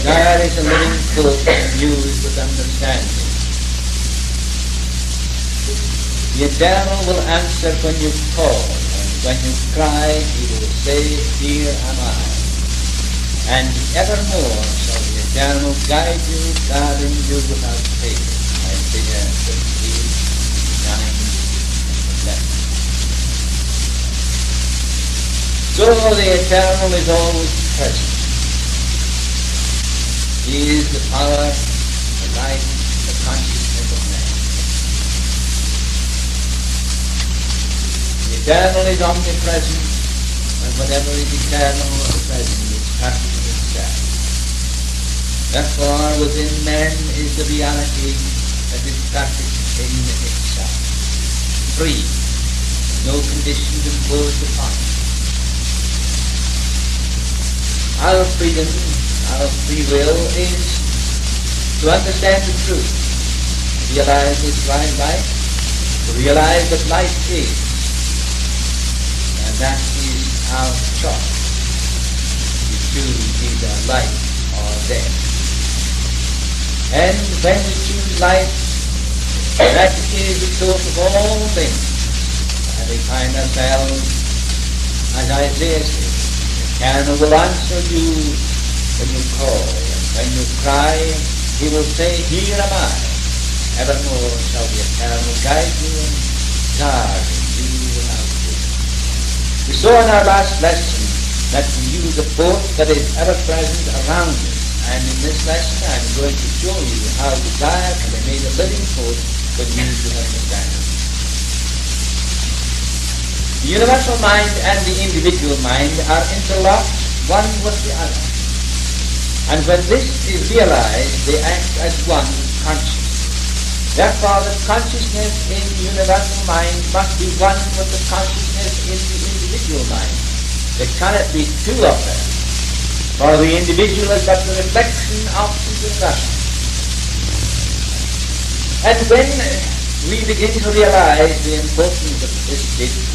Desire is a living force used with understanding. The Eternal will answer when you call, and when you cry, he will say, Here am I. And evermore shall the Eternal guide you, guarding you without fail. Isaiah 15:9-11. So the Eternal is always present. He is the power, the life, the consciousness of man. The Eternal is omnipresent, and whatever is eternal or present is practically itself. Therefore, within man is the reality that is practiced in itself, free, no conditions imposed upon it. Our freedom, our free will is to understand the truth, to realize this right life, to realize that life is, and that is our choice. We choose either life or death. And when we choose life, that is the source of all things. And we find ourselves, as Isaiah says, the Eternal will answer you when you call, and when you cry, he will say, Here am I. Evermore shall the Eternal guide you and guard you without fear. We saw in our last lesson that we use a force that is ever present around us, and in this lesson I'm going to show you how desire can be made a living force when used with understanding. The universal mind and the individual mind are interlocked one with the other. And when this is realized, they act as one consciousness. Therefore, the consciousness in the universal mind must be one with the consciousness in the individual mind. There cannot be two of them, for the individual is but the reflection of the universal. And when we begin to realize the importance of this statement,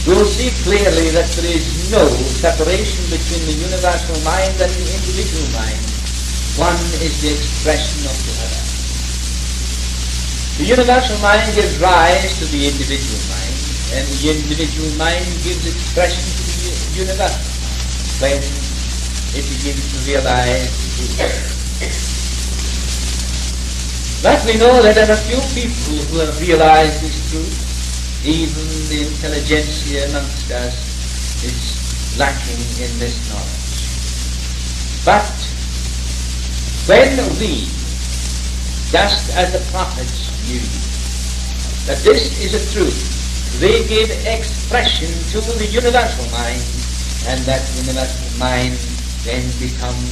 we will see clearly that there is no separation between the universal mind and the individual mind. One is the expression of the other. The universal mind gives rise to the individual mind, and the individual mind gives expression to the universal when it begins to realize the truth. But we know that there are few people who have realized this truth. Even the intelligentsia amongst us is lacking in this knowledge. But when we, just as the prophets knew that this is a truth, they gave expression to the universal mind, and that universal mind then becomes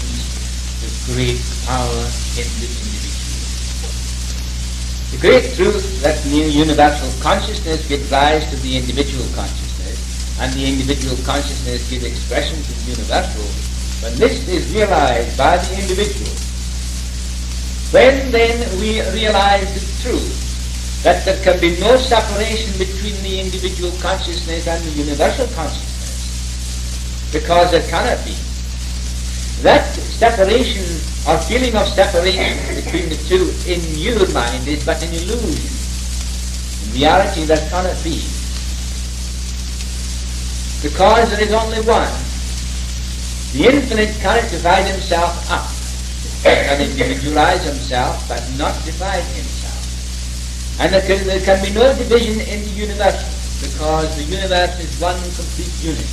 the great power in the individual. The great truth that the universal consciousness gives rise to the individual consciousness, and the individual consciousness gives expression to the universal, when this is realized by the individual, when then we realize the truth that there can be no separation between the individual consciousness and the universal consciousness, because there cannot be. That separation or feeling of separation between the two in your mind is but an illusion. In reality, that cannot be. Because there is only one. The infinite cannot divide himself up. It can individualize himself, but not divide himself. And there can be no division in the universe, because the universe is one complete unit.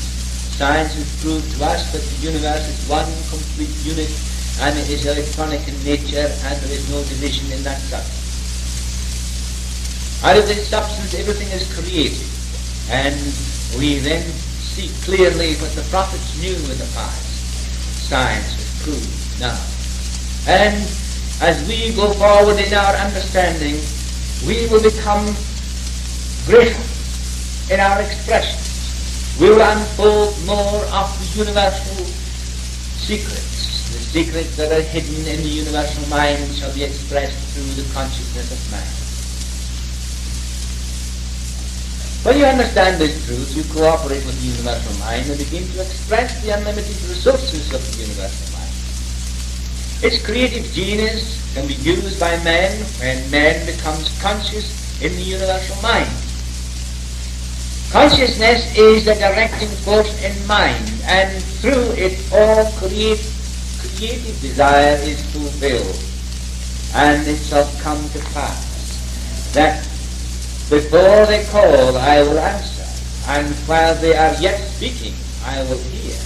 Science has proved to us that the universe is one complete unit, and it is electronic in nature, and there is no division in that substance. Out of this substance everything is created, and we then see clearly what the prophets knew in the past. Science has proved now. And as we go forward in our understanding, we will become greater in our expression. We will unfold more of the universal secrets. The secrets that are hidden in the universal mind shall be expressed through the consciousness of man. When you understand this truth, you cooperate with the universal mind and begin to express the unlimited resources of the universal mind. Its creative genius can be used by men when man becomes conscious in the universal mind. Consciousness is the directing force in mind, and through it all creative desire is fulfilled. And it shall come to pass that before they call, I will answer, and while they are yet speaking, I will hear.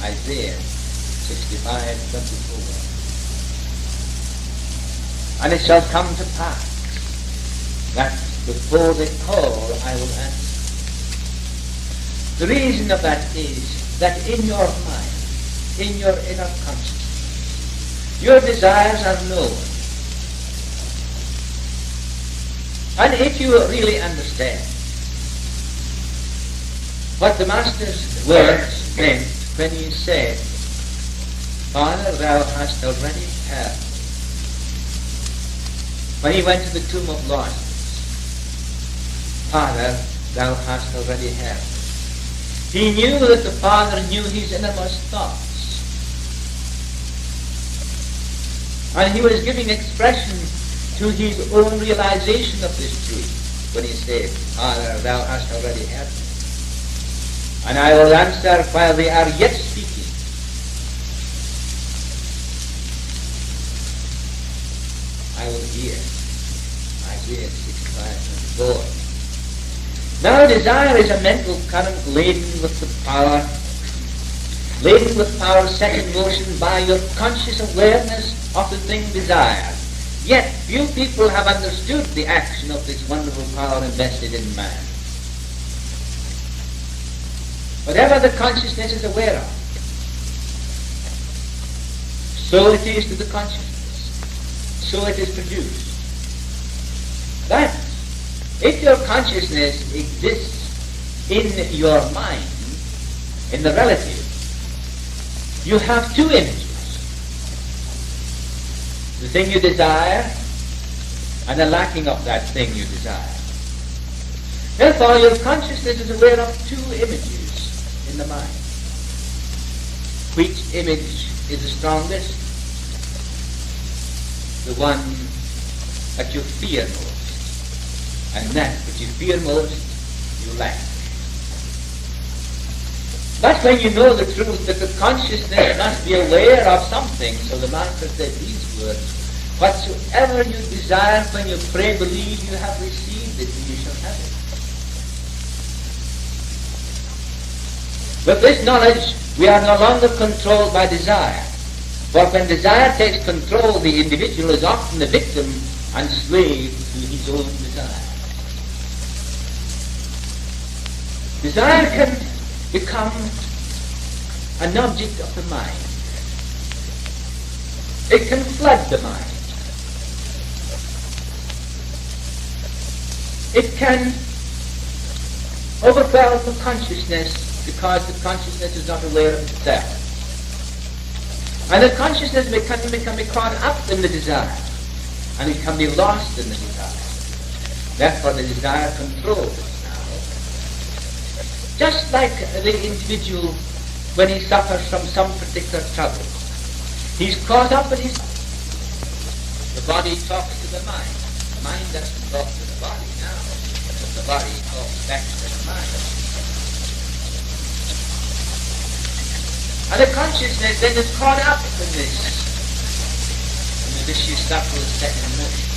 Isaiah 65:24. And it shall come to pass that before they call, I will answer. The reason of that is that in your mind, in your inner consciousness, your desires are known. And if you really understand what the Master's words meant when he said, Father, thou hast already heard. When he went to the tomb of Lazarus, Father, thou hast already heard. He knew that the Father knew his innermost thoughts. And he was giving expression to his own realization of this truth when he said, Father, thou hast already heard me. And I will answer while they are yet speaking. I will hear. Isaiah 65:4. Now desire is a mental current laden with power set in motion by your conscious awareness of the thing desired. Yet few people have understood the action of this wonderful power invested in man. Whatever the consciousness is aware of, so it is to the consciousness, so it is produced. That if your consciousness exists in your mind, in the relative, you have two images. The thing you desire and the lacking of that thing you desire. Therefore, your consciousness is aware of two images in the mind. Which image is the strongest? The one that you fear most. And that which you fear most, you lack. That's when you know the truth that the consciousness must be aware of something. So the Master said these words, whatsoever you desire when you pray, believe you have received it and you shall have it. With this knowledge, we are no longer controlled by desire. For when desire takes control, the individual is often the victim and slave to his own desire. Desire can become an object of the mind. It can flood the mind. It can overwhelm the consciousness because the consciousness is not aware of itself. And the consciousness can become caught up in the desire, and it can be lost in the desire. Therefore the desire controls it. Just like the individual when he suffers from some particular trouble. He's caught up in his... The body talks to the mind. The mind doesn't talk to the body now, but the body talks back to the mind. And the consciousness then is caught up in this. And the vicious circle is set in motion.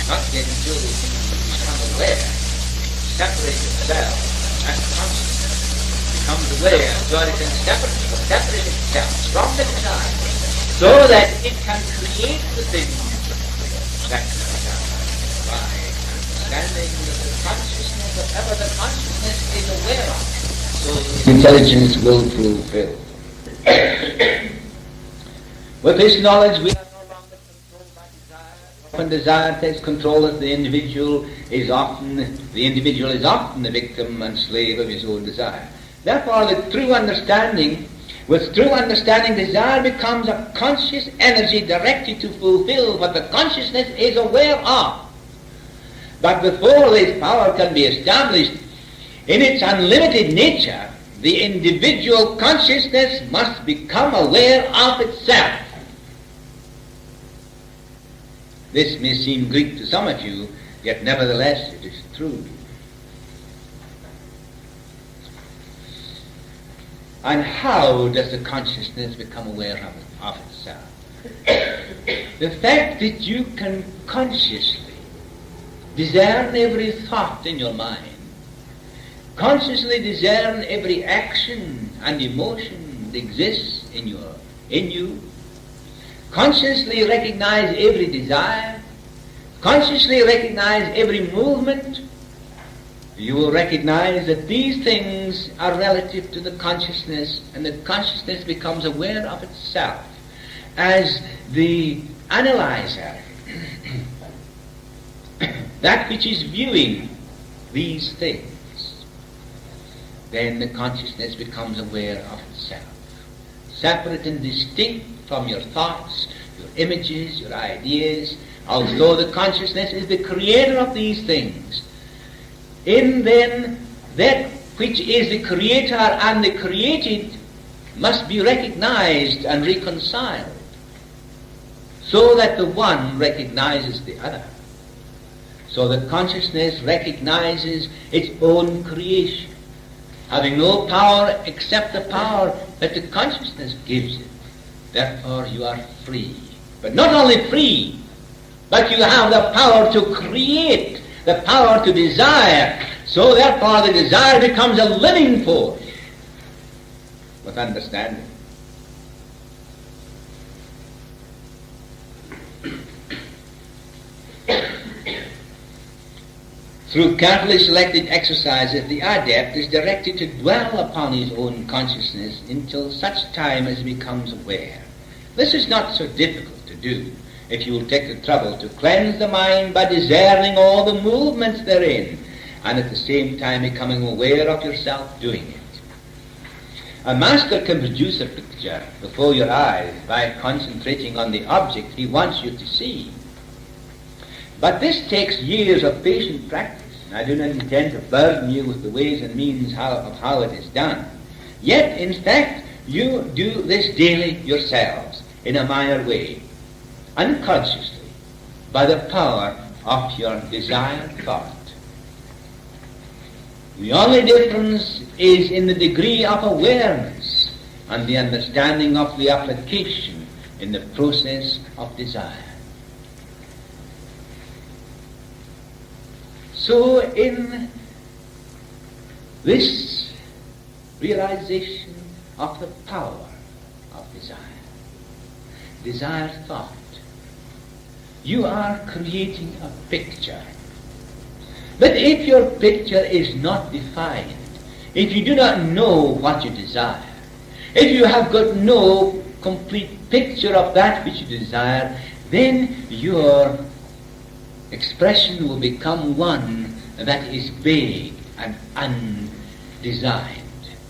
Not yet until the individual becomes aware, separates itself, and consciousness becomes aware, so it can separate itself from the desire, so that it can create the thing that can be done by understanding that the consciousness, whatever the consciousness is aware of, so intelligence will fulfill. With this knowledge, we are no longer controlled by desire. When desire takes control of the individual is often the victim and slave of his own desire. Therefore, with true understanding, desire becomes a conscious energy directed to fulfill what the consciousness is aware of. But before this power can be established in its unlimited nature, the individual consciousness must become aware of itself. This may seem Greek to some of you, yet nevertheless it is true. And how does the consciousness become aware of itself? The fact that you can consciously discern every thought in your mind, consciously discern every action and emotion that exists in you, consciously recognize every desire, consciously recognize every movement, you will recognize that these things are relative to the consciousness, and the consciousness becomes aware of itself as the analyzer, that which is viewing these things. Then the consciousness becomes aware of itself, separate and distinct from your thoughts, your images, your ideas, although the consciousness is the creator of these things. In then that which is the creator and the created must be recognized and reconciled, so that the one recognizes the other. So the consciousness recognizes its own creation, having no power except the power that the consciousness gives it. Therefore you are free. But not only free, but you have the power to create, the power to desire. So therefore the desire becomes a living force with understanding. Through carefully selected exercises, the adept is directed to dwell upon his own consciousness until such time as he becomes aware. This is not so difficult to do if you will take the trouble to cleanse the mind by discerning all the movements therein, and at the same time becoming aware of yourself doing it. A master can produce a picture before your eyes by concentrating on the object he wants you to see. But this takes years of patient practice. I do not intend to burden you with the ways and means of how it is done. Yet, in fact, you do this daily yourselves in a minor way, unconsciously, by the power of your desired thought. The only difference is in the degree of awareness and the understanding of the application in the process of desire. So in this realization of the power of desire thought, you are creating a picture. But if your picture is not defined, if you do not know what you desire, if you have got no complete picture of that which you desire, then your expression will become one that is vague and undesigned,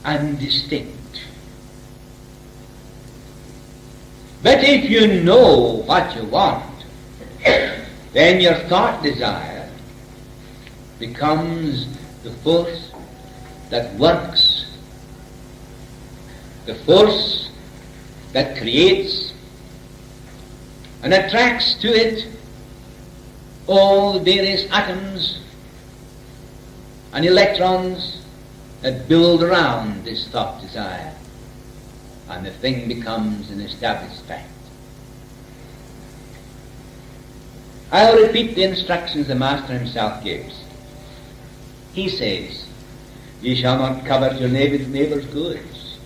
undistinct. But if you know what you want, then your thought desire becomes the force that works, the force that creates and attracts to it all the various atoms and electrons that build around this thought desire, and the thing becomes an established fact. I'll repeat the instructions the Master himself gives. He says, "Ye shall not covet your neighbor's goods."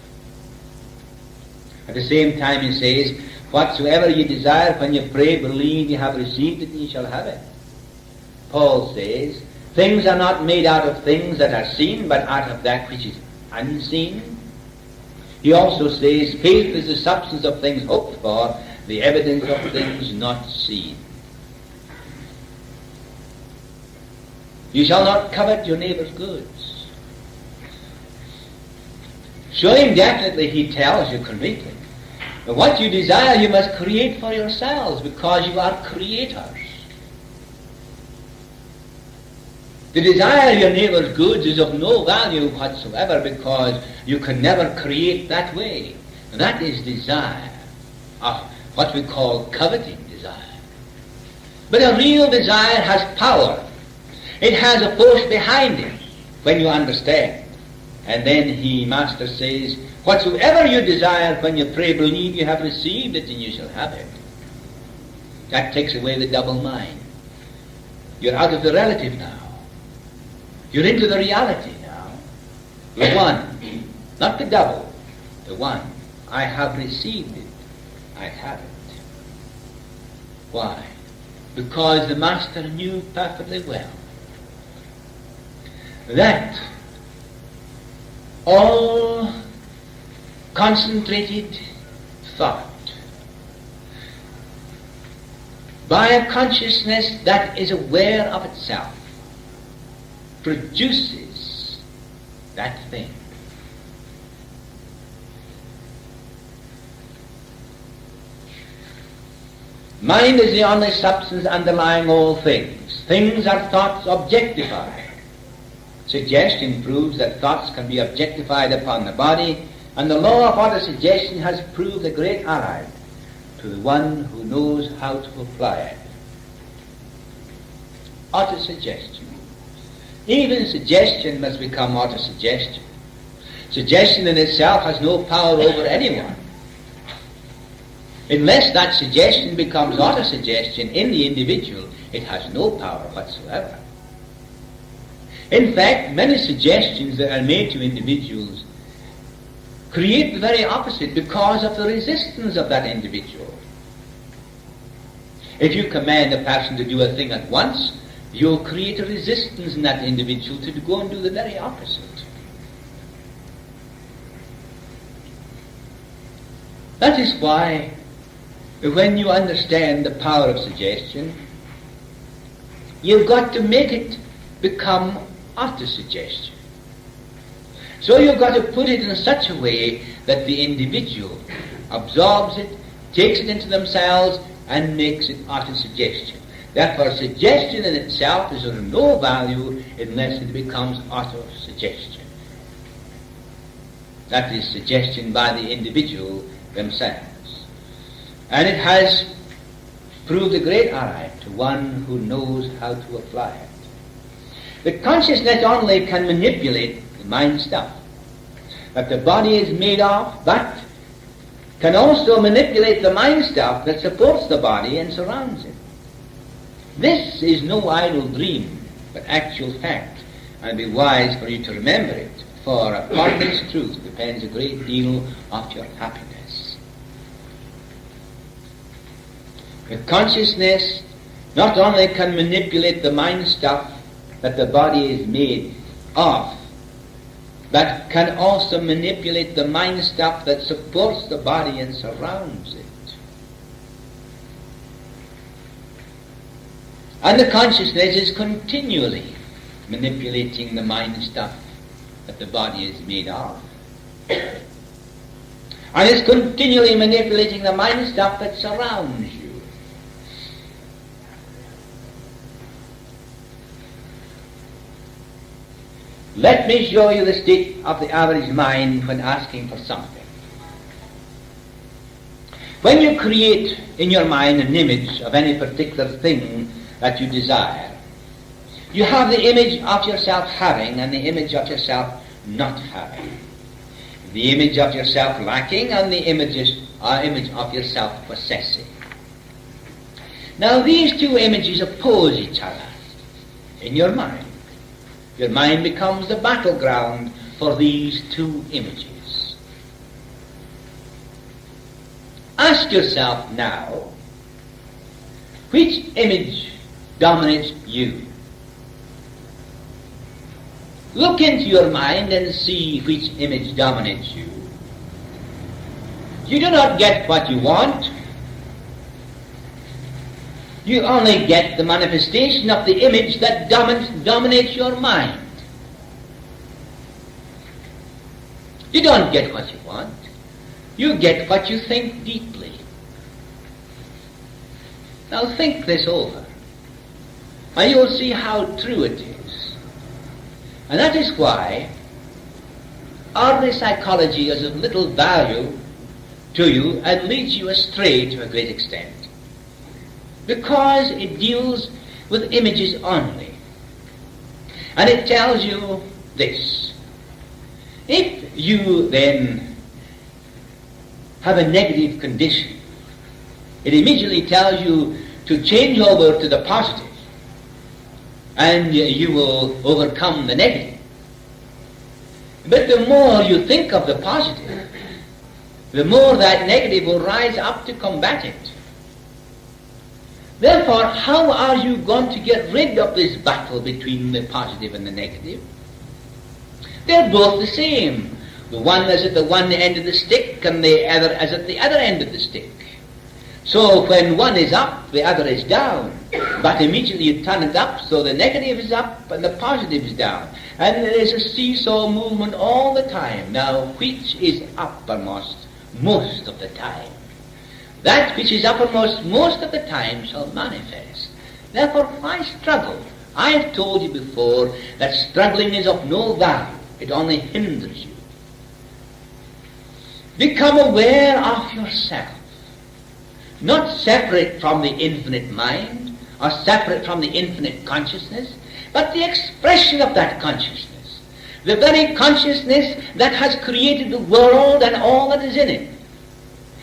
At the same time he says, "Whatsoever ye desire when ye pray, believe ye have received it, and ye shall have it." Paul says, "Things are not made out of things that are seen, but out of that which is unseen." He also says, "Faith is the substance of things hoped for, the evidence of things not seen." You shall not covet your neighbor's goods. Showing definitely, he tells you completely, but what you desire you must create for yourselves, because you are creators. The desire of your neighbour's goods is of no value whatsoever, because you can never create that way. That is desire, of what we call coveting desire. But a real desire has power. It has a force behind it, when you understand. And then Master says, whatsoever you desire, when you pray, believe you have received it, and you shall have it. That takes away the double mind. You're out of the relative now. You're into the reality now. The one, not the double, the one. I have received it. I have it. Why? Because the Master knew perfectly well that all concentrated thought by a consciousness that is aware of itself produces that thing. Mind is the only substance underlying all things. Things are thoughts objectified. Suggestion proves that thoughts can be objectified upon the body, and the law of autosuggestion has proved a great ally to the one who knows how to apply it. Autosuggestion. Even suggestion must become autosuggestion. Suggestion in itself has no power over anyone. Unless that suggestion becomes autosuggestion in the individual, it has no power whatsoever. In fact, many suggestions that are made to individuals create the very opposite because of the resistance of that individual. If you command a person to do a thing at once, you'll create a resistance in that individual to go and do the very opposite. That is why, when you understand the power of suggestion, you've got to make it become autosuggestion. So you've got to put it in such a way that the individual absorbs it, takes it into themselves, and makes it autosuggestion. Therefore, suggestion in itself is of no value unless it becomes autosuggestion. That is suggestion by the individual themselves. And it has proved a great ally to one who knows how to apply it. The consciousness only can manipulate the mind stuff that the body is made of, but can also manipulate the mind stuff that supports the body and surrounds it. This is no idle dream, but actual fact, and it will be wise for you to remember it, for upon this truth depends a great deal of your happiness. The consciousness not only can manipulate the mind stuff that the body is made of, but can also manipulate the mind stuff that supports the body and surrounds it. And the consciousness is continually manipulating the mind stuff that the body is made of. And it's continually manipulating the mind stuff that surrounds you. Let me show you the state of the average mind when asking for something. When you create in your mind an image of any particular thing that you desire, you have the image of yourself having and the image of yourself not having. The image of yourself lacking and the image of yourself possessing. Now these two images oppose each other in your mind. Your mind becomes the battleground for these two images. Ask yourself now, which image dominates you? Look into your mind and see which image dominates you. You do not get what you want. You only get the manifestation of the image that dominates your mind. You don't get what you want. You get what you think deeply. Now think this over, and you'll see how true it is. And that is why ordinary psychology is of little value to you and leads you astray to a great extent, because it deals with images only. And it tells you this: if you then have a negative condition, it immediately tells you to change over to the positive, and you will overcome the negative. But the more you think of the positive, the more that negative will rise up to combat it. Therefore, how are you going to get rid of this battle between the positive and the negative? They're both the same. The one is at the one end of the stick, and the other is at the other end of the stick. So when one is up, the other is down. But immediately you turn it up, so the negative is up and the positive is down. And there is a seesaw movement all the time. Now, which is uppermost most of the time? That which is uppermost most of the time shall manifest. Therefore, why struggle? I have told you before that struggling is of no value. It only hinders you. Become aware of yourself, not separate from the infinite mind or separate from the infinite consciousness, but the expression of that consciousness, the very consciousness that has created the world and all that is in it,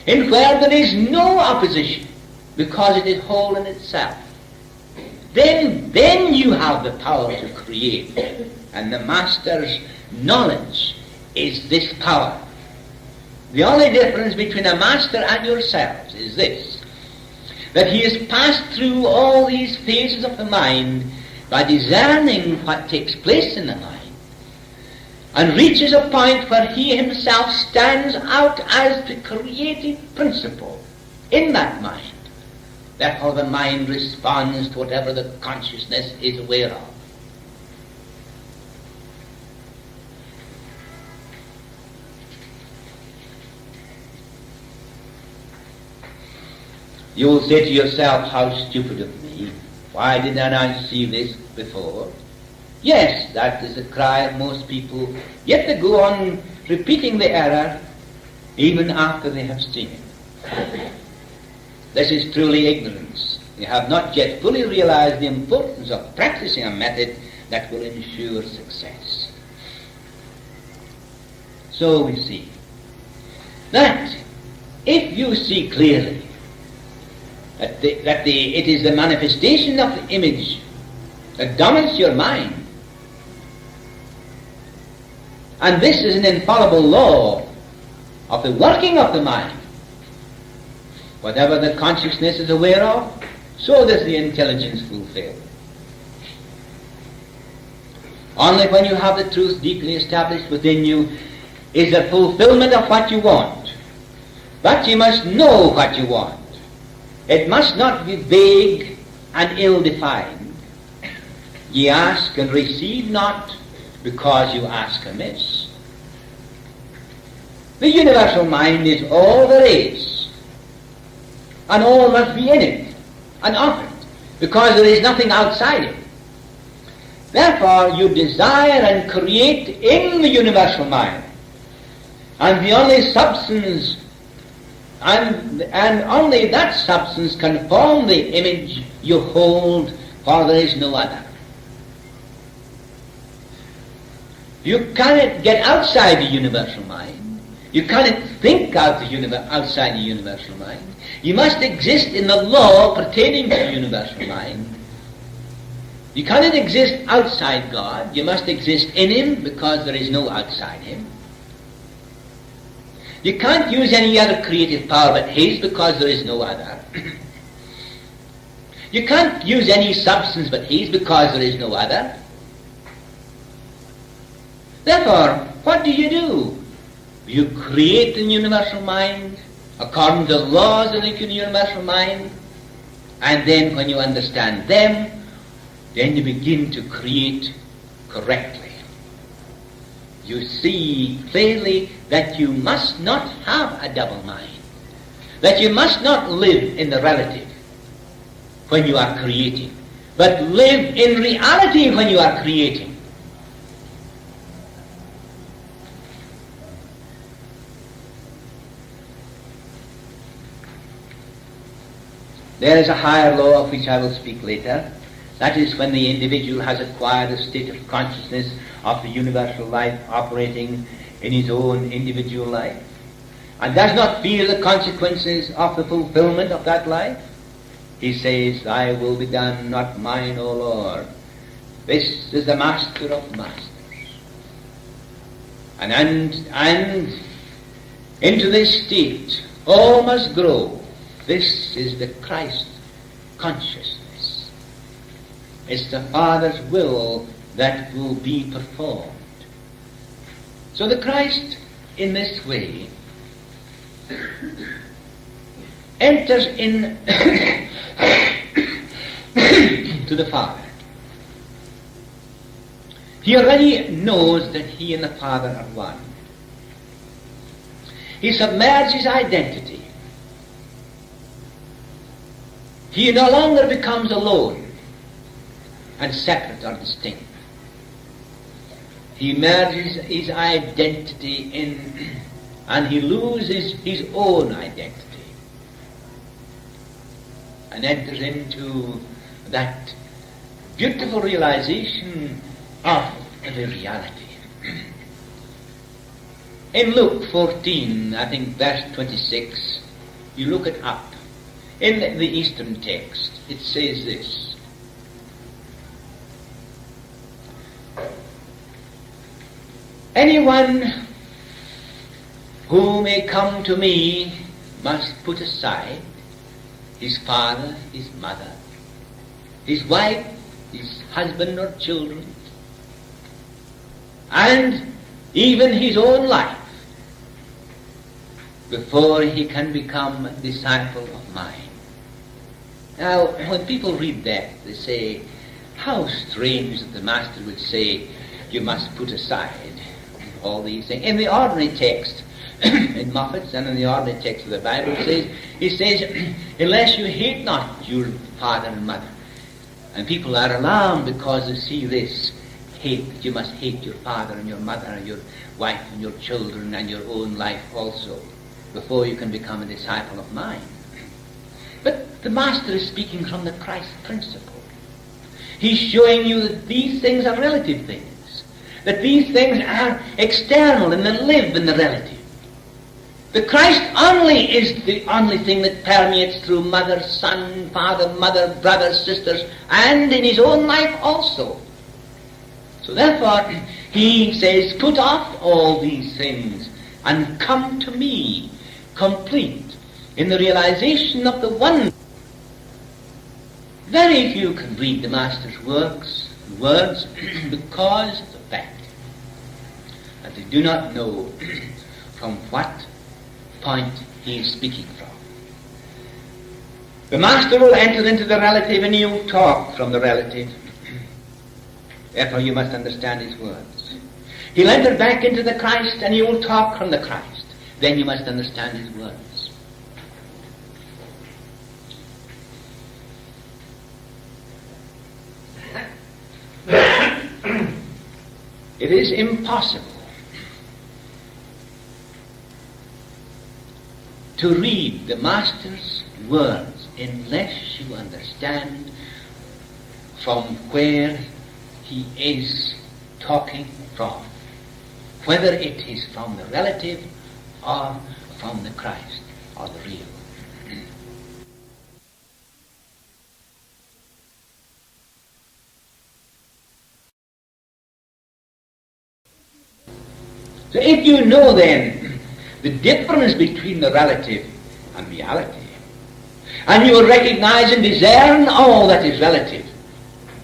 in where there is no opposition, because it is whole in itself. Then you have the power to create, and the Master's knowledge is this power. The only difference between a master and yourselves is this, that he has passed through all these phases of the mind by discerning what takes place in the mind, and reaches a point where he himself stands out as the creative principle in that mind. Therefore the mind responds to whatever the consciousness is aware of. You will say to yourself, how stupid of me. Why did I not see this before? Yes, that is the cry of most people, yet they go on repeating the error even after they have seen it. This is truly ignorance. You have not yet fully realized the importance of practicing a method that will ensure success. So we see that if you see clearly that it is the manifestation of the image that dominates your mind, and this is an infallible law of the working of the mind. Whatever the consciousness is aware of, so does the intelligence fulfill. Only when you have the truth deeply established within you is the fulfillment of what you want. But you must know what you want. It must not be vague and ill-defined. Ye ask and receive not, because you ask amiss. The universal mind is all there is, and all must be in it and of it, because there is nothing outside it. Therefore you desire and create in the universal mind, and the only substance and only that substance can form the image you hold, for there is no other. You cannot get outside the universal mind. You cannot think outside the universal mind. You must exist in the law pertaining to the universal mind. You cannot exist outside God. You must exist in Him, because there is no outside Him. You can't use any other creative power but His, because there is no other. You can't use any substance but His, because there is no other. Therefore, what do? You create the universal mind according to the laws of the universal mind, and then when you understand them, then you begin to create correctly. You see clearly that you must not have a double mind, that you must not live in the relative when you are creating, but live in reality when you are creating. There is a higher law of which I will speak later. That is when the individual has acquired a state of consciousness of the universal life operating in his own individual life, and does not feel the consequences of the fulfillment of that life. He says, "Thy will be done, not mine, O Lord." This is the master of masters. And into this state all must grow. This is the Christ consciousness. It's the Father's will that will be performed. So the Christ, in this way, enters in to the Father. He already knows that he and the Father are one. He submerges his identity. He no longer becomes alone and separate or distinct. He merges his identity in, and he loses his own identity and enters into that beautiful realization of the reality. In Luke 14, I think verse 26, you look it up. In the Eastern text, it says this: "Anyone who may come to me must put aside his father, his mother, his wife, his husband or children, and even his own life, before he can become a disciple of mine." Now, when people read that, they say, how strange that the Master would say, you must put aside all these things. In the ordinary text, in Moffat's and in the ordinary text of the Bible, he says, unless you hate not your father and mother. And people are alarmed because they see this hate, that you must hate your father and your mother and your wife and your children and your own life also, before you can become a disciple of mine. But the Master is speaking from the Christ principle. He's showing you that these things are relative things, that these things are external and they live in the relative. The Christ only is the only thing that permeates through mother, son, father, mother, brothers, sisters, and in his own life also. So therefore, he says, put off all these things and come to me, complete in the realization of the one. Very few can read the Master's words because of the fact that they do not know from what point he is speaking from. The Master will enter into the relative and he will talk from the relative. Therefore you must understand his words. He'll enter back into the Christ and he will talk from the Christ. Then you must understand his words. It is impossible to read the Master's words unless you understand from where he is talking from, whether it is from the relative or from the Christ or the real. So if you know then the difference between the relative and reality, and you will recognize and discern all that is relative,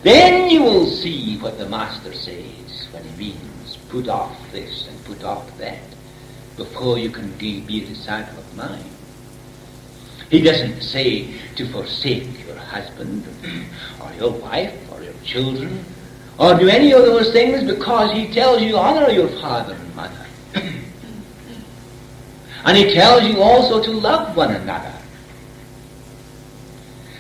then you will see what the Master says when he means put off this and put off that before you can be a disciple of mine. He doesn't say to forsake your husband or your wife or your children or do any of those things, because he tells you honor your father and mother. And he tells you also to love one another.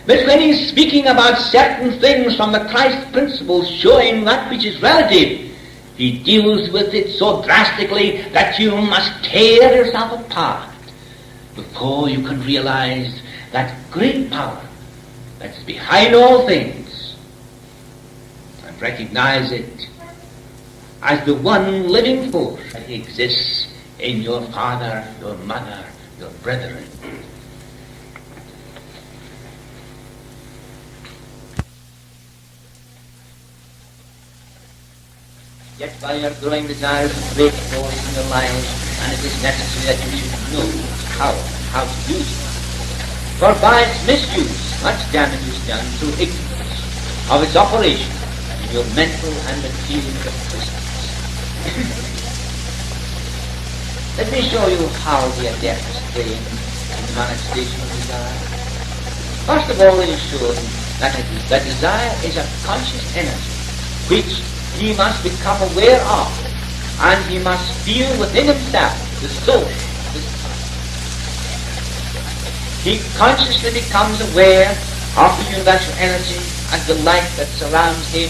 But when he's speaking about certain things from the Christ principles showing that which is relative, he deals with it so drastically that you must tear yourself apart before you can realize that great power that is behind all things, and recognize it as the one living force that exists in your father, your mother, your brethren. Yet by your growing desires and great force in your lives, and it is necessary that you should know how to use it. For by its misuse, much damage is done through ignorance of its operation in your mental and material existence. Let me show you how the adept is trained in the manifestation of desire. First of all, it is shown that desire is a conscious energy which he must become aware of, and he must feel within himself the source of this desire. He consciously becomes aware of the universal energy and the light that surrounds him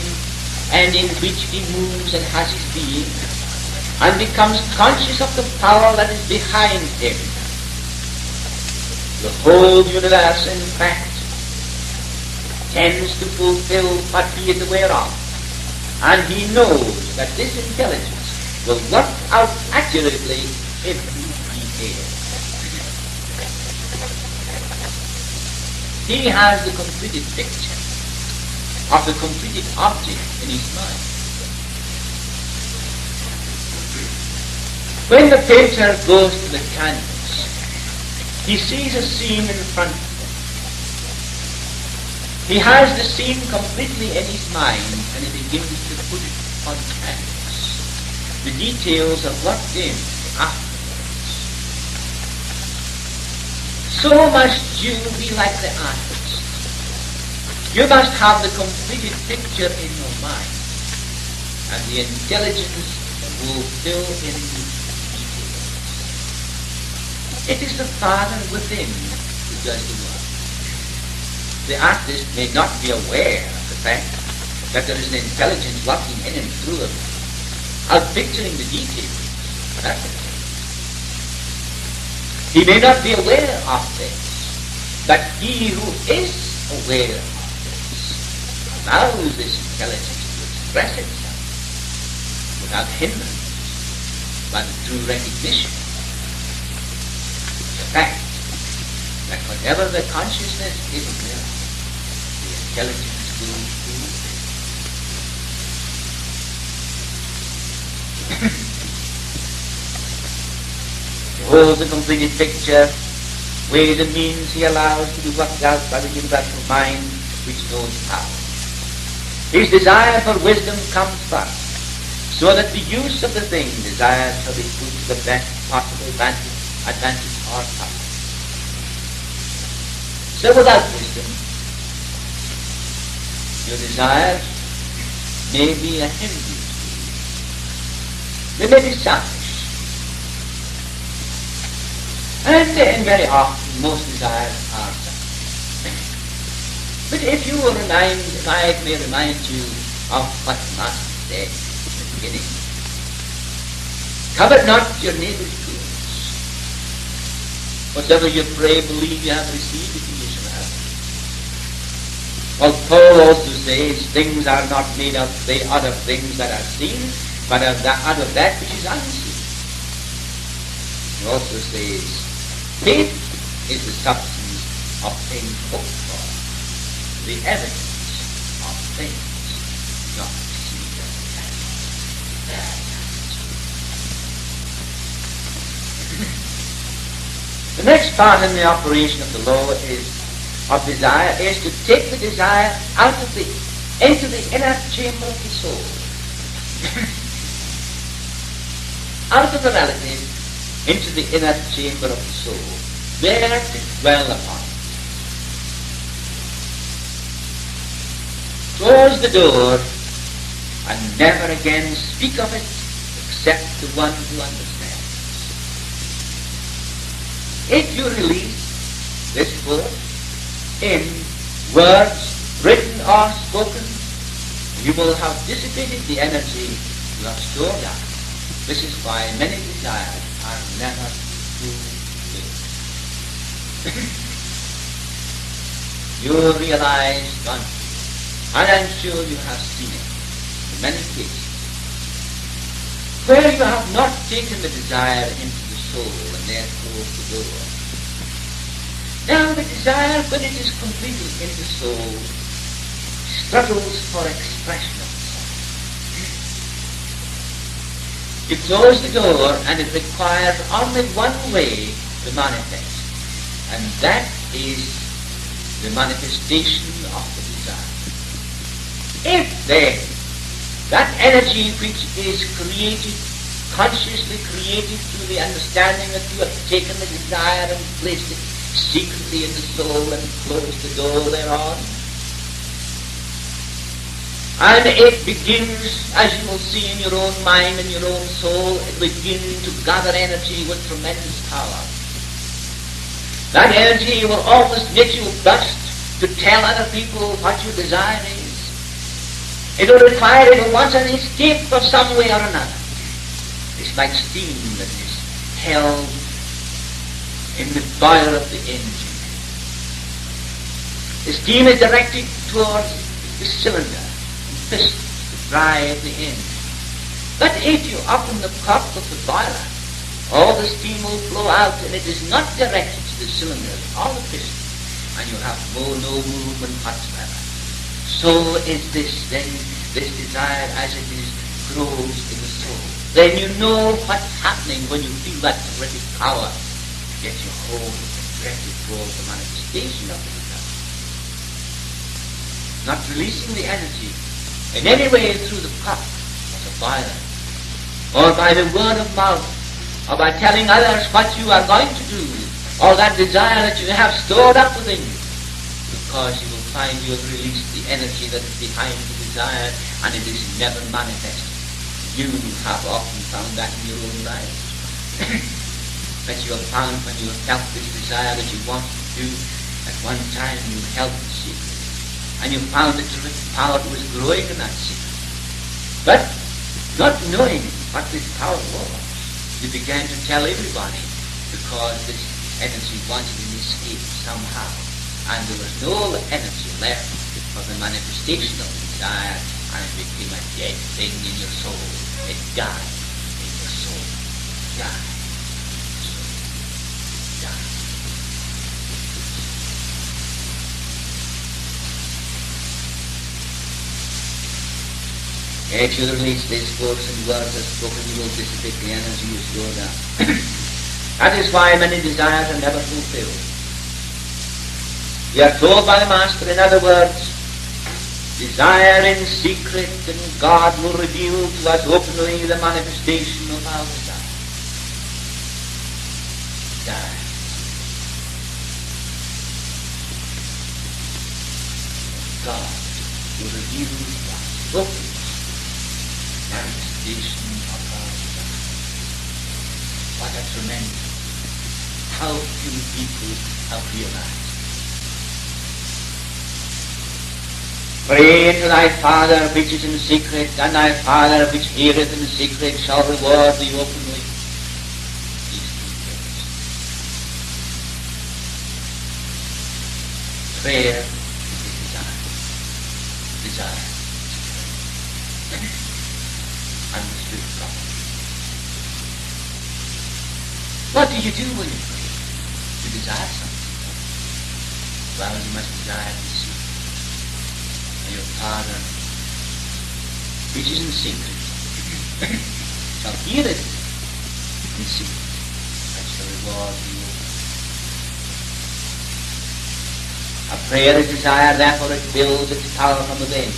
and in which he moves and has his being, and becomes conscious of the power that is behind him. The whole universe, in fact, tends to fulfill what he is aware of, and he knows that this intelligence will work out accurately every detail. He has the completed picture of the completed object in his mind. When the painter goes to the canvas, he sees a scene in front of him. He has the scene completely in his mind, and he begins to put it on canvas. The details are worked in afterwards. So must you be like the artist. You must have the completed picture in your mind, and the intelligence will fill in the details. It is the Father within who does the work. The artist may not be aware of the fact that there is an intelligence working in and through him, outpicturing the details. He may not be aware of this, but he who is aware of this allows this intelligence to express itself without hindrance, by the true recognition. The fact that whatever the consciousness is aware of, the intelligence will do. Behold the completed picture, ways and means he allows to be worked out by the universal mind which knows how. His desire for wisdom comes first, so that the use of the thing desired shall be put to the best possible advantage or power. So without wisdom, your desires may be a hindrance to you. They may be selfish. And very often, most desires are selfish. But if I may remind you of what the Master said in the beginning, covet not your neighbor's goods. Whatever you pray, believe you have received it, you shall have. Well, Paul also says, things are not made of the other things that are seen, but out of that which is unseen. He also says, faith is the substance of things hoped for, the evidence of things not seen. The next part in the operation of the law of desire is to take the desire into the inner chamber of the soul. Out of the relative into the inner chamber of the soul, there to dwell upon it. Close the door and never again speak of it except to one who understands. If you release this force in words, written or spoken, you will have dissipated the energy you have stored up. This is why many desires are never fulfilled. you realize one, and I'm sure you have seen it in many cases, where you have not taken the desire into the soul and there closed the door. Now the desire, when it is completed in the soul, struggles for expression of itself. You close the door and it requires only one way to manifest, and that is the manifestation of the desire. If then that energy which is created, consciously created through the understanding that you have taken the desire and placed it secretly in the soul and closed the door thereon, and it begins, as you will see in your own mind and your own soul, it begins to gather energy with tremendous power. That energy will almost make you burst to tell other people what your desire is. It will require, it will want an escape of some way or another. It's like steam that is held in the boiler of the engine. The steam is directed towards the cylinder and piston to drive the engine. But if you open the cork of the boiler, all the steam will flow out, and it is not directed to the cylinder or the piston, and you have no movement whatsoever. So is this then, this desire as it is grows in the soul. Then you know what's happening when you feel that terrific power. Get your hold directed towards the manifestation of the desire. Not releasing the energy in any way through the cup of the boiler, or by the word of mouth, or by telling others what you are going to do, or that desire that you have stored up within you, because you will find you have released the energy that is behind the desire, and it is never manifested. You have often found that in your own life. That you have found when you have felt this desire that you wanted to do, at one time you held it secret, and you found the terrific power that was growing in that secret. But not knowing what this power was, you began to tell everybody, because this energy wanted an escape somehow, and there was no energy left for the manifestation of the desire, and it became a dead thing in your soul. It died in your soul. Died. Died. If you release these words and words are spoken, you will dissipate the energy you stored up. That is why many desires are never fulfilled. We are told by the Master, in other words, desire in secret, and God will reveal to us openly the manifestation of our desire. Desire. God will reveal to us openly manifestation of our desire. What a tremendous, how few people have realized. Pray to thy Father which is in secret, and thy Father which heareth in secret shall reward thee openly. These two things. Prayer is desire. Desire. Understood properly. What do you do when you pray? You desire something. Well, you must desire to see. And your Father, which is in secret, shall hear it in secret, and shall reward you. A prayer is desire, therefore it builds its power from within.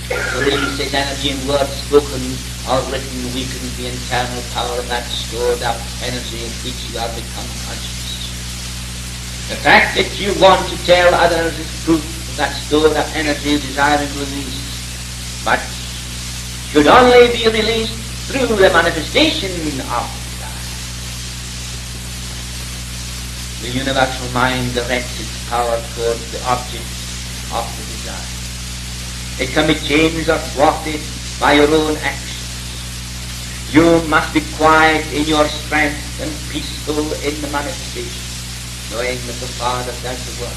To release its energy in words spoken or written weakens the internal power of that stored up energy of which you have become conscious. The fact that you want to tell others is proof of that stored up energy desiring release, but should only be released through the manifestation of desire. The universal mind directs its power towards the object of the desire. It can be changed or thwarted by your own actions. You must be quiet in your strength and peaceful in the manifestation, knowing that the Father does the work.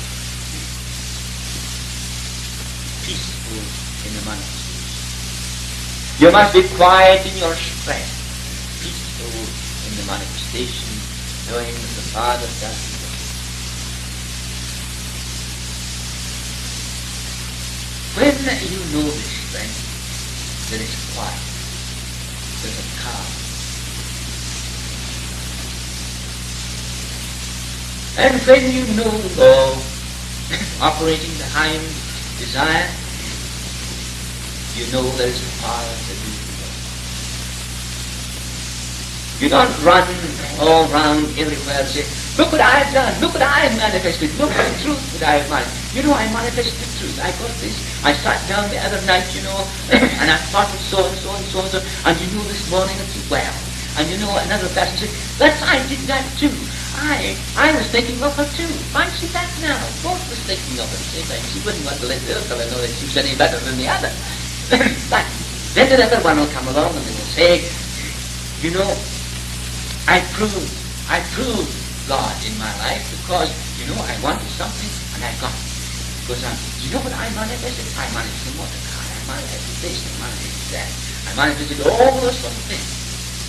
peaceful in the manifestation. You must be quiet in your strength, peaceful in the manifestation, knowing that the Father does the work. When you know this strength, there is quiet, there's a calm. And when you know the law operating behind desire, you know there is a power to do the work. You don't run all round everywhere and say, look what I have done, look what I have manifested, look at the truth that I have manifested. You know, I manifested the truth. I got this. I sat down the other night, and I thought of so and so and so and so, and this morning it's well. And another person said, I did that too. I was thinking of her too. Fancy that now. Both was thinking of her. She wouldn't want to let the other fellow know that she was any better than the other. But then another one will come along and they will say, I proved God in my life because, I wanted something and I got it. Because what I manifested? I manifested Mordecai. I manifested this. I manifested that. I manifested all those sort of things.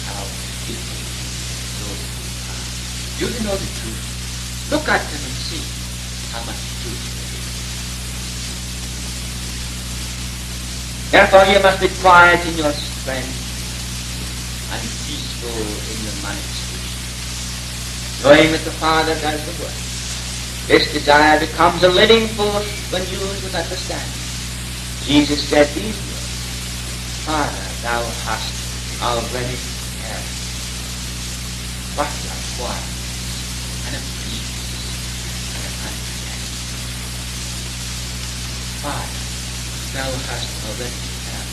How beautiful. So, you know the truth. Look at them and see how much truth there is. Therefore, you must be quiet in your strength and peaceful in your manifestation, knowing that the Father does the work. This desire becomes a living force when used with understanding. Jesus said these words, Father, thou hast already prepared what thou art, and a peace and a understanding. Father, thou hast already prepared.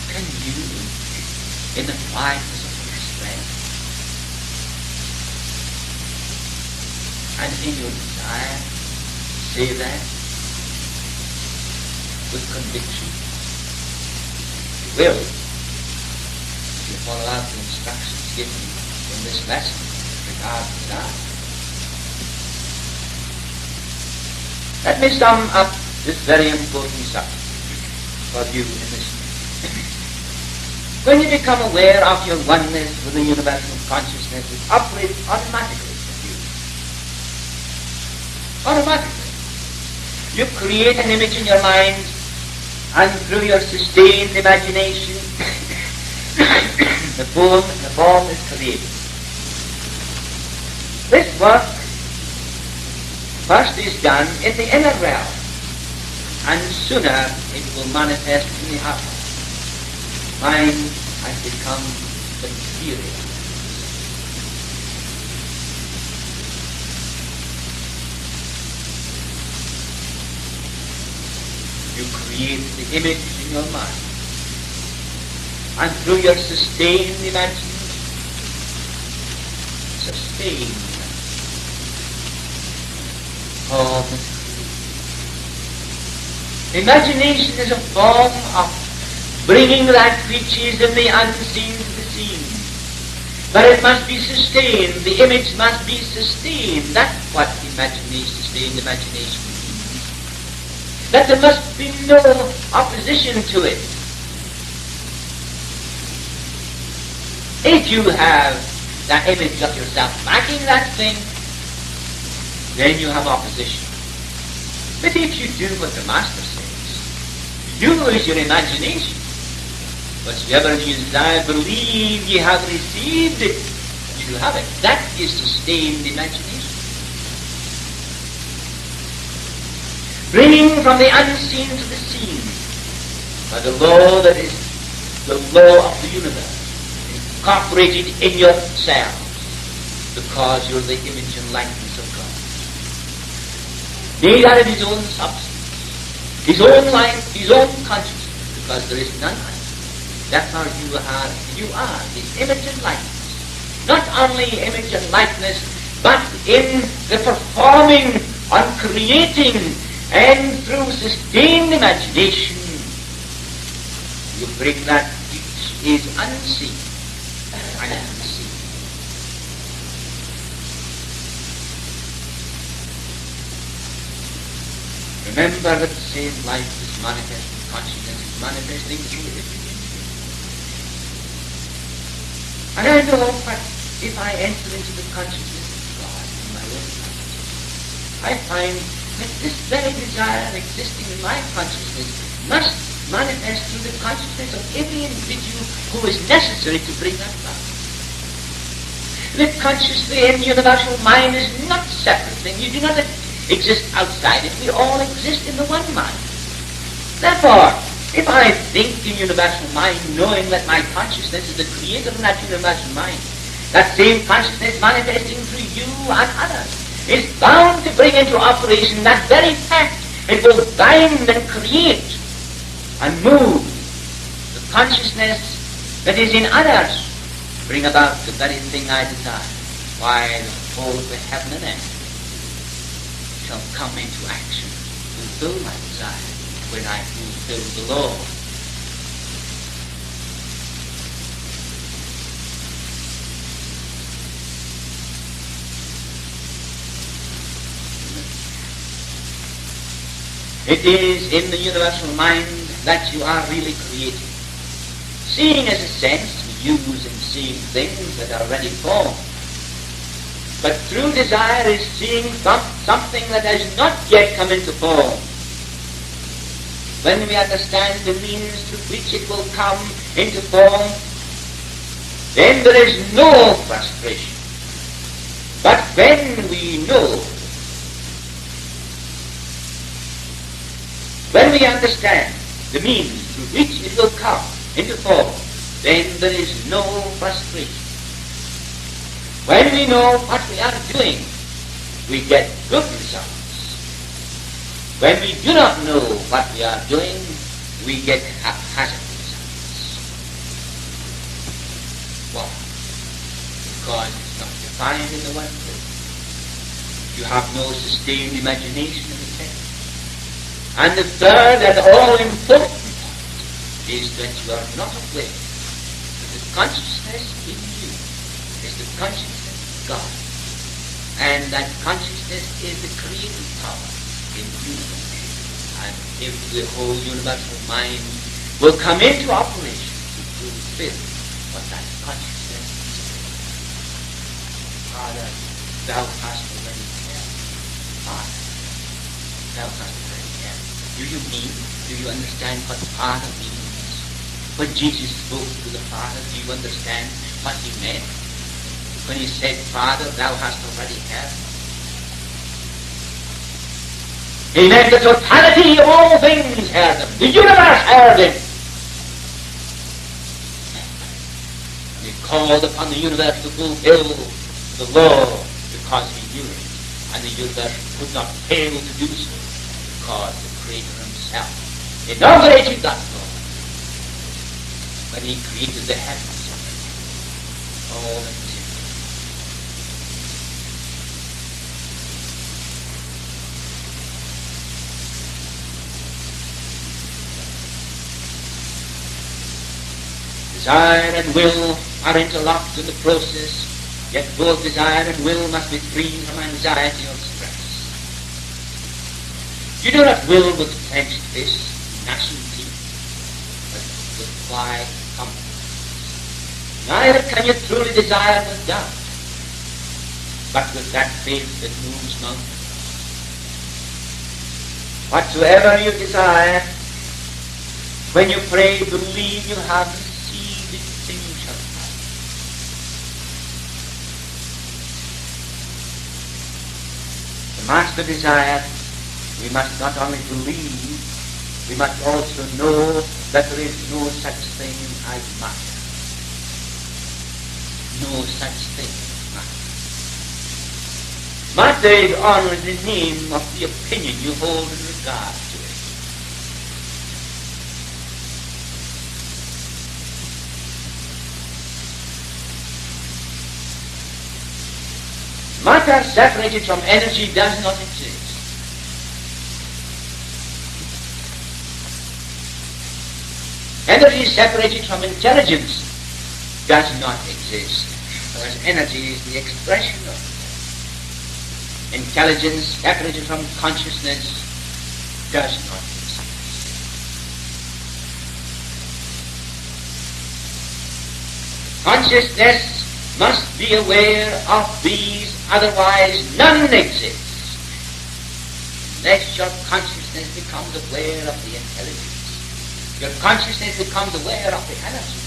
Can you, in the quietness of your strength, and in your desire, say that with conviction? You will, if you follow out the instructions given in this lesson with regard to that. Let me sum up this very important subject for you in this minute. When you become aware of your oneness with the universal consciousness, it operates automatically. Automatically. You create an image in your mind, and through your sustained imagination, the form is created. This work first is done in the inner realm, and sooner it will manifest in the outer. Mind has become inferior. You create the image in your mind, and through your sustained imagination, form is created. Imagination is a form of bringing that which is in the unseen to the seen. But it must be sustained. The image must be sustained. That's what sustained imagination means. That there must be no opposition to it. If you have that image of yourself backing that thing, then you have opposition. But if you do what the Master says, you is your imagination. Whatsoever you desire, believe ye have received it, you have it. That is sustained imagination. Bringing from the unseen to the seen, by the law that is the law of the universe, incorporated in yourselves, because you're the image and likeness of God. Made out of his own substance, his own life, his own consciousness, because there is none like him. Therefore you are the image and likeness. Not only image and likeness, but in the performing, on creating, and through sustained imagination, you bring that which is unseen and unseen. Remember that the same life is manifesting, consciousness is manifesting through everything. And I know that if I enter into the consciousness of God in my own consciousness, I find that this very desire existing in my consciousness must manifest through the consciousness of every individual who is necessary to bring that about. The consciously and universal mind is not a separate thing. You do not exist outside it. We all exist in the one mind. Therefore, if I think in universal mind, knowing that my consciousness is the creator of that universal mind, that same consciousness manifesting through you and others is bound to bring into operation that very fact. It will bind and create and move the consciousness that is in others, bring about the very thing I desire, while all the heaven and earth shall come into action, fulfill my desire when I fulfill the law. It is in the universal mind that you are really creating. Seeing is a sense we use in seeing things that are already formed. But true desire is seeing something that has not yet come into form. When we understand the means through which it will come into form, then there is no frustration. But when we know, when we understand the means through which it will come into form, then there is no frustration. When we know what we are doing, we get good results. When we do not know what we are doing, we get haphazard results. Why? Because it's not defined in the one place. You have no sustained imagination of the second. And the third and all-important part is that you are not aware that the consciousness in you is the consciousness of God. And that consciousness is the creative power in the universe. And if the whole universal mind will come into operation to fulfill what that consciousness is. Father, thou hast already helped. Father, thou hast already helped. Do you understand what Father means? When Jesus spoke to the Father, do you understand what he meant? When he said, Father, thou hast already helped. He meant the totality of all things heard them. The universe heard him. And he called upon the universe to fulfill the law because he knew it. And the universe could not fail to do so because the Creator himself inaugurated that law when he created the heavens. All that is. Desire and will are interlocked in the process, yet both desire and will must be free from anxiety or stress. You do not will with clenched fist, gnashing teeth, but with quiet confidence. Neither can you truly desire with doubt, but with that faith that moves mountains. Whatsoever you desire, when you pray, believe you have received it, then you shall have it. The master desire, we must not only believe, we must also know that there is no such thing as matter. No such thing as matter. Matter is only the name of the opinion you hold in regard to it. Matter separated from energy does not exist. Energy separated from intelligence does not exist, because energy is the expression of it. Intelligence separated from consciousness does not exist. Consciousness must be aware of these, otherwise none exists. Unless your consciousness becomes aware of the intelligence, your consciousness becomes aware of the energy,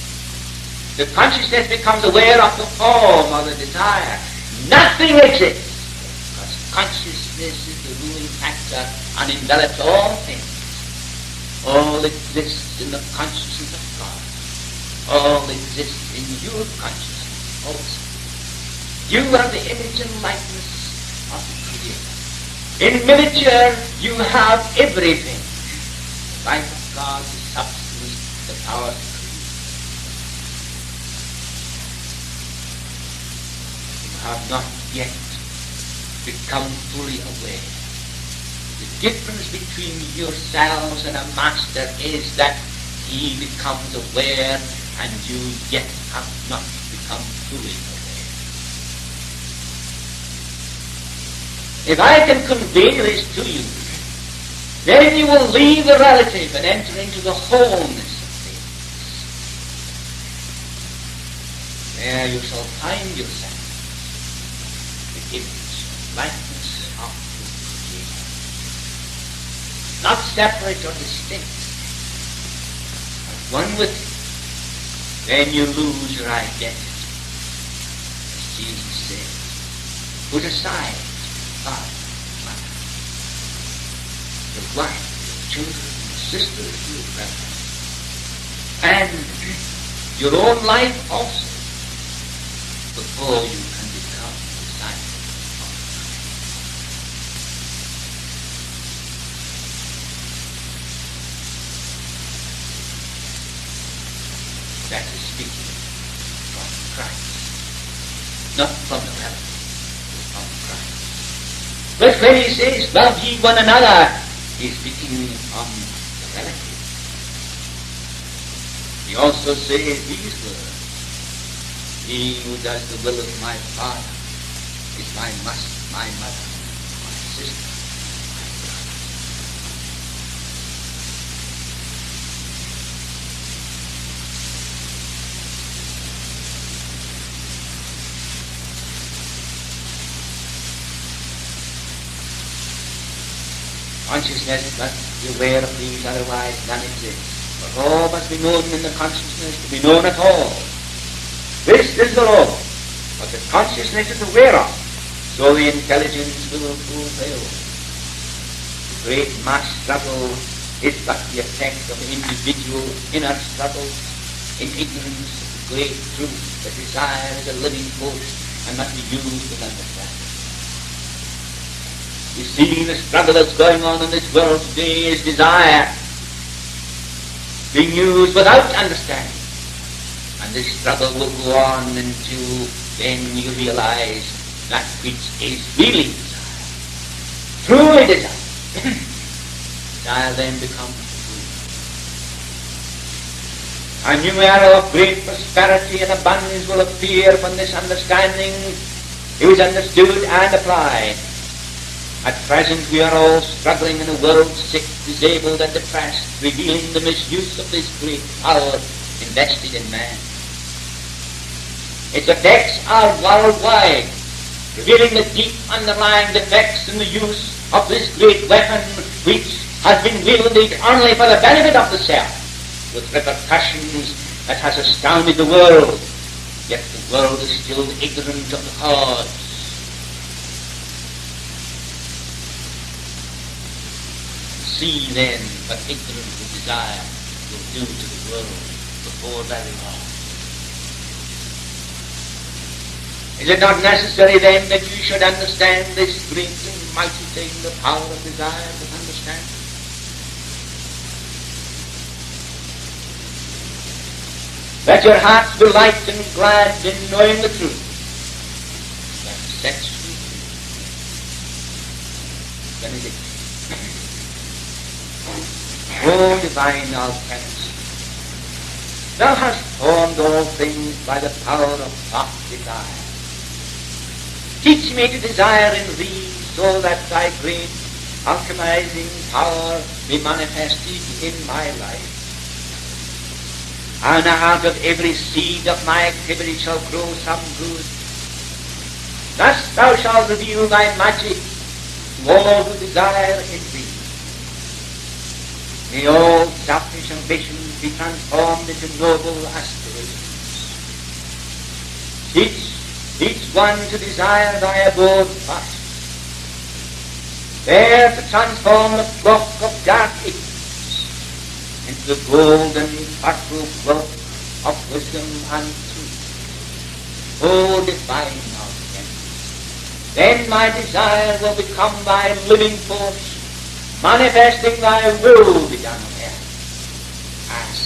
the consciousness becomes aware of the form or the desire, nothing exists. Because consciousness is the ruling factor and envelops all things. All exists in the consciousness of God. All exists in your consciousness also. You are the image and likeness of the Creator. In miniature, you have everything. The life of God, the substance, the power to create. You have not yet become fully aware. The difference between yourselves and a master is that he becomes aware and you yet have not become fully aware. If I can convey this to you, then you will leave the relative and enter into the wholeness of things. There you shall find yourself, the image, likeness of the Creator. Not separate or distinct, but one with it. Then you lose your identity. As Jesus said, put aside father, mother, your wife, your children, your sisters, your brothers, and your own life also, before you can become a disciple of Christ. That is speaking from Christ, not from the relative, but from Christ. But when he says, love ye one another, he's speaking from the relative. He also says these words, he who does the will of my Father is my mother, my sister, my brother. Consciousness must be aware of these, otherwise none exist. For all must be known in the consciousness to be known at all. This is the law. What the consciousness is aware of, so the intelligence will fulfill. The great mass struggle is but the effect of individual inner struggles in ignorance of the great truth that desire is a living force and must be used with understanding. You see, the struggle that's going on in this world today is desire being used without understanding. And this struggle will go on until then you realize that which is really desire, truly desire. Desire then becomes true. A new era of great prosperity and abundance will appear when this understanding is understood and applied. At present we are all struggling in a world sick, disabled and depressed, revealing the misuse of this great power invested in man. Its effects are worldwide, revealing the deep underlying defects in the use of this great weapon which has been wielded only for the benefit of the self, with repercussions that has astounded the world, yet the world is still ignorant of the cause. See then what ignorance of desire will do to the world before very long. Is it not necessary then that you should understand this great and mighty thing, the power of desire, with understanding? Let your hearts be light and glad in knowing the truth that sets you free. Benedict. O divine Alchemist, thou hast formed all things by the power of hot desire. Teach me to desire in thee, so that thy great alchemizing power be manifested in my life. And out of every seed of my activity shall grow some good. Thus thou shalt reveal thy magic to all who desire in thee. May all selfish ambitions be transformed into noble aspirations. Teach one to desire thy abode fast. There to transform the flock of dark ignorance into the golden fertile growth of wisdom and truth. O divine knowledge, then my desire will become thy living force, manifesting thy will be done on earth as